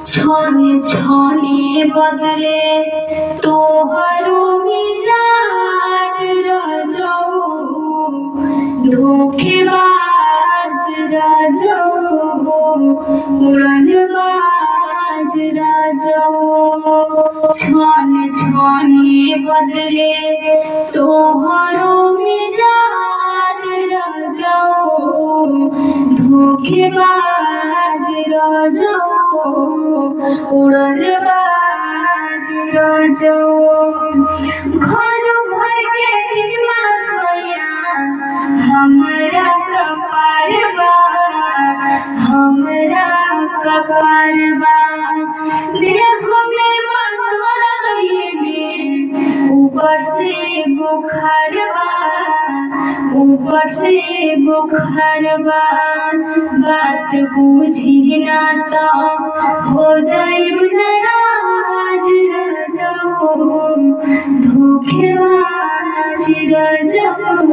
छने छने बदले तोहरो मिजाज राजाओ, धोखेबाज राजाओ, उड़नबाज राजाओ। छने छने बदले तोहरो मिजाज राजाओ, धोखेबाज राजाओ, उड़नबाज राजाओ। घर भर के जिम्मा सया हमरा कपार बा, हमरा कपार बा। देह में बंधल गइले ऊपर से बुखार बा, ऊपर से बुखार बा। बात बुझी ना तो हो जाइब नाराज राजाओ, धोखेबाज राजाओ,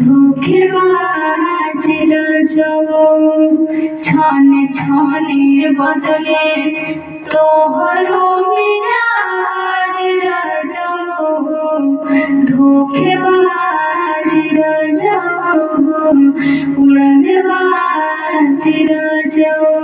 धोखेबाज राजाओ। छने छने बदले तोहरो मिजाज राजाओ, धोखेबाज राजाओ, उड़नबाज राजाओ।